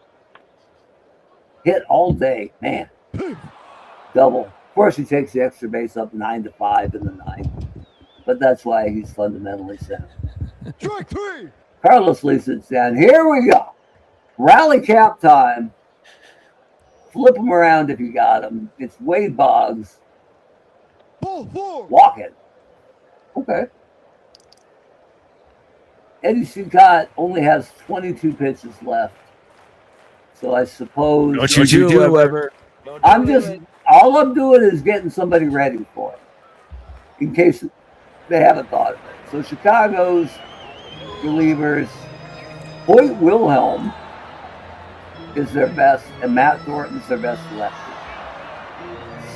Hit all day, man. Double. Of course, he takes the extra base up 9-5 in the ninth, but that's why he's fundamentally sound. Strike 3. Carlos Lee sits down. Here we go. Rally cap time. Flip him around if you got him. It's Wade Boggs. Ball 4. Walk it. Okay. Eddie Cicotte only has 22 pitches left. So I suppose. Don't you do ever. All I'm doing is getting somebody ready for it. In case they haven't thought of it. So Chicago's relievers, Hoyt Wilhelm is their best, and Matt Thornton's their best lefty.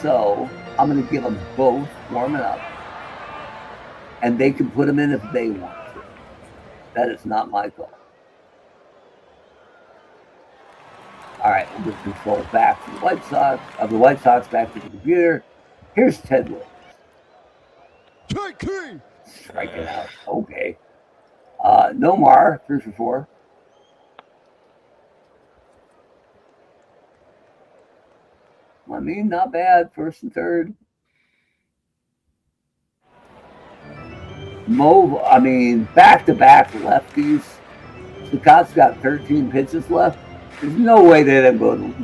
So I'm going to give them both warming up, and they can put them in if they want to. That is not my call. All right, we'll give control back to the White Sox, back to the computer. Here's Ted Williams. Strike 3. Strike it out. Okay. Nomar, 3 for 4. I mean, not bad. First and third. Back-to-back lefties. Scotts got 13 pitches left. There's no way they didn't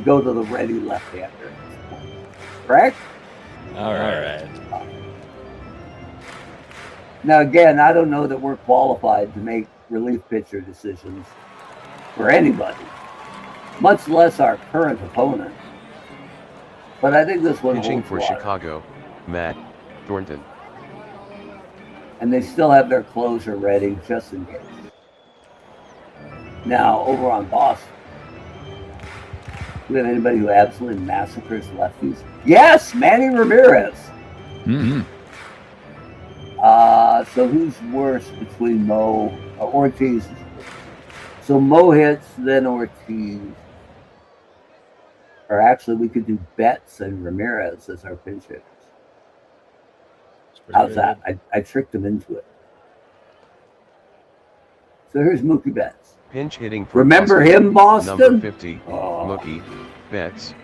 go to the ready left-hander at this point. Correct? All right. Now, again, I don't know that we're qualified to make relief pitcher decisions for anybody, much less our current opponent. But I think this one Pitching holds for water. Chicago, Matt Thornton. And they still have their closer ready just in case. Now, over on Boston, do we have anybody who absolutely massacres lefties? Yes, Manny Ramirez. Mm-hmm. So who's worse between Mo Ortiz? So Mo hits, then Ortiz. Or actually, we could do Betts and Ramirez as our pinch hitters. How's that? I tricked them into it. So here's Mookie Betts. Pinch hitting for Remember Boston, him, Boston? Number 50, Oh. Mookie Betts.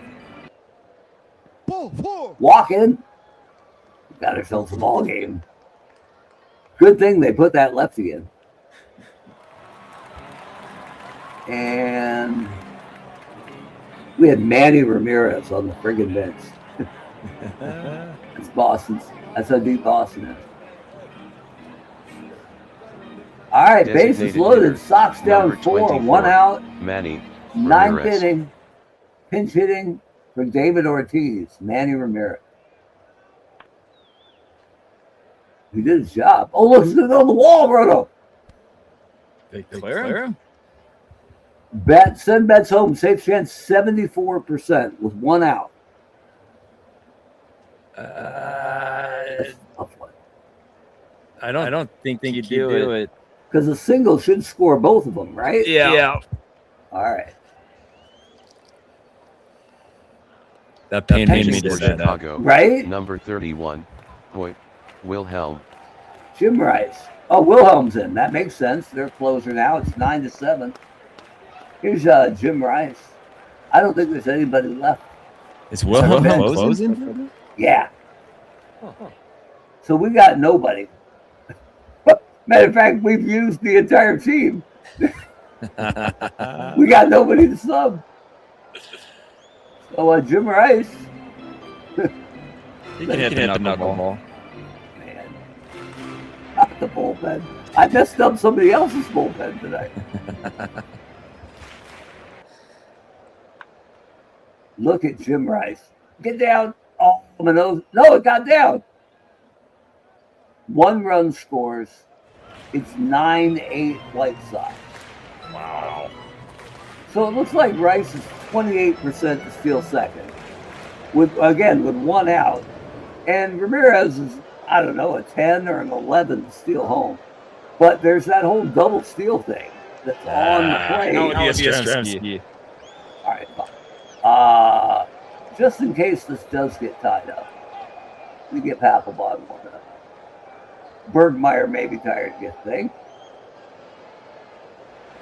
Ball 4. Walking. Got ourselves a ball game. Good thing they put that lefty in. And we had Manny Ramirez on the friggin' bench. It's Boston's. That's how deep Boston is. All right, bases Designated loaded. hitter, Sox down number 4, 24, 1 out. Manny Ninth Ramirez. inning. Pinch hitting for David Ortiz. Manny Ramirez. He did his job. Oh, look, it's on the wall, Roto. They clear him? Send Betts home. Safe chance 74% with 1 out. That's a tough one. I don't think you do it. Because a single should score both of them, right? Yeah. All right. That pain made Pitching me for do that. Chicago, Right? number 31, Hoyt Wilhelm. Jim Rice. Oh, Wilhelm's in. That makes sense. They're closer now. It's 9-7. Here's Jim Rice. I don't think there's anybody left. Is Wilhelm closing? Yeah. So we got nobody. Matter of fact, we've used the entire team. We got nobody to sub. So Jim Rice. He can hit the knuckleball. Man. Not the bullpen. I messed up somebody else's bullpen today. Look at Jim Rice. Get down. Oh, no, it got down. 1 run scores. It's 9-8 White Sox. Wow. So it looks like Rice is 28% to steal second. with 1 out. And Ramirez is, I don't know, a 10 or an 11 to steal home. But there's that whole double steal thing that's on the play. That would be a Yastrzemski. All right, fine. Just in case this does get tied up, we get Papelbon 1-0. Bergmeyer may be tired, you think.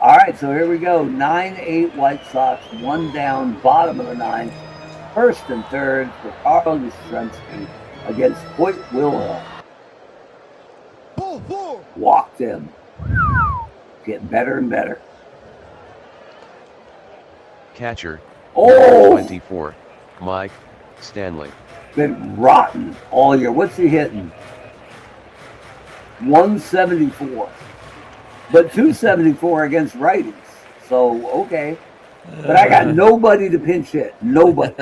All right, so here we go. 9-8 White Sox, 1 down, bottom of the 9th. First and third for Carl Yastrzemski against Hoyt Wilhelm. Ball 4. Walked him. Getting better and better. Catcher, Oh! 24, Mike Stanley. Been rotten all year. What's he hitting? 174. But 274 against righties. So, okay. But I got nobody to pinch hit. Nobody.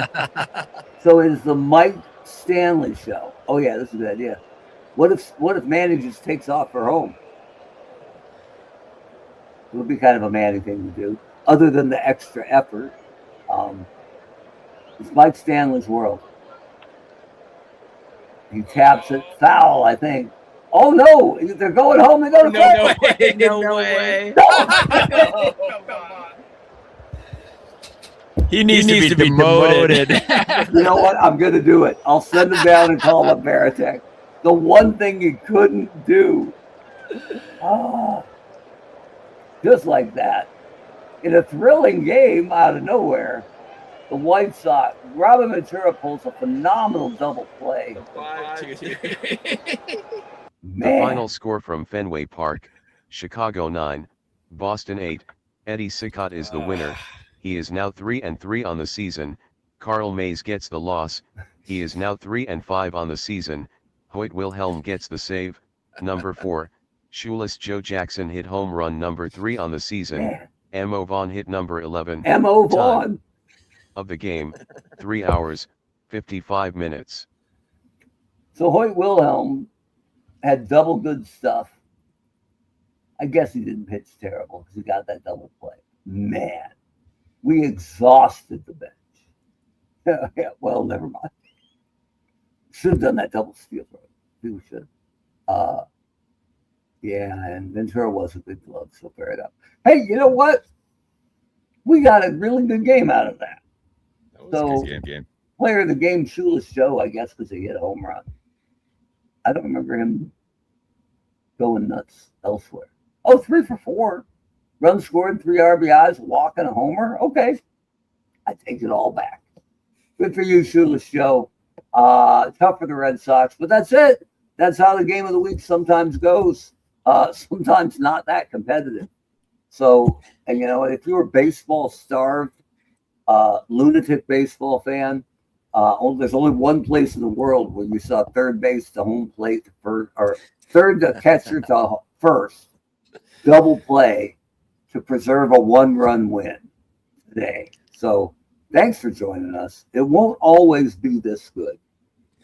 So it's the Mike Stanley show. Oh, yeah, this is a good idea. What if Manny just takes off for home? It would be kind of a Manny thing to do, other than the extra effort. It's Mike Stanley's world. He taps it. Foul, I think. Oh, no. They're going home. They're going to No way. He needs to be demoted. You know what? I'm going to do it. I'll send him down and call up Veritek. The one thing he couldn't do. Just like that. In a thrilling game out of nowhere, the White Sox, Robin Ventura pulls a phenomenal double play. 5-2. The final score from Fenway Park, Chicago 9, Boston 8, Eddie Cicotte is the winner. He is now 3-3 on the season. Carl Mays gets the loss. He is now 3-5 on the season. Hoyt Wilhelm gets the save. Number 4, Shoeless Joe Jackson hit home run number 3 on the season. M.O. Vaughn hit number 11. M.O. Vaughn. Of the game, 3 hours, 55 minutes. So Hoyt Wilhelm had double good stuff. I guess he didn't pitch terrible because he got that double play. Man, we exhausted the bench. Yeah, well, never mind. Should have done that double steal. We should. Yeah, and Ventura was a good glove, so fair enough. Hey, you know what? We got a really good game out of that. That was a good game. Player of the game, Shoeless Joe, I guess, because he hit a home run. I don't remember him going nuts elsewhere. Oh, 3 for 4. Runs scored, 3 RBIs, walk and a homer. Okay. I take it all back. Good for you, Shoeless Joe. Tough for the Red Sox, but that's it. That's how the game of the week sometimes goes. Sometimes not that competitive. So, and you know, if you're a baseball starved, lunatic baseball fan, there's only one place in the world where you saw third base to home plate to first, or third to catcher to first, double play to preserve a 1-run win today. So thanks for joining us. It won't always be this good,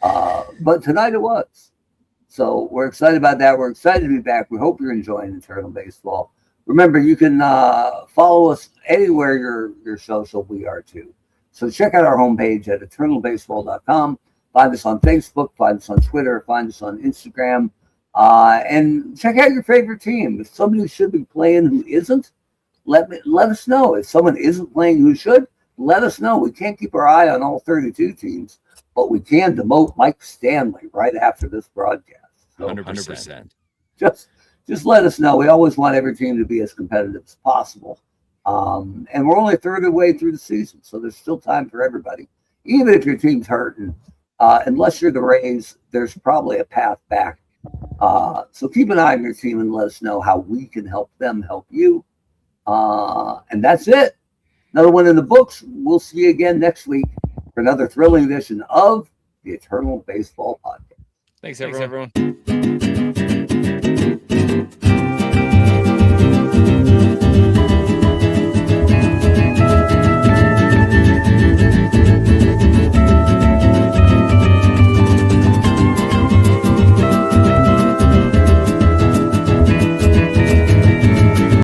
but tonight it was. So we're excited about that. We're excited to be back. We hope you're enjoying Eternal Baseball. Remember, you can follow us anywhere you're social. We are too. So check out our homepage at eternalbaseball.com. Find us on Facebook. Find us on Twitter. Find us on Instagram. And check out your favorite team. If somebody should be playing who isn't, let us know. If someone isn't playing who should, let us know. We can't keep our eye on all 32 teams, but we can demote Mike Stanley right after this broadcast. So 100%. Just let us know. We always want every team to be as competitive as possible. And we're only a third of the way through the season, so there's still time for everybody. Even if your team's hurting, unless you're the Rays, there's probably a path back. So keep an eye on your team and let us know how we can help them help you. And that's it. Another one in the books. We'll see you again next week for another thrilling edition of the Eternal Baseball Podcast. Thanks, everyone.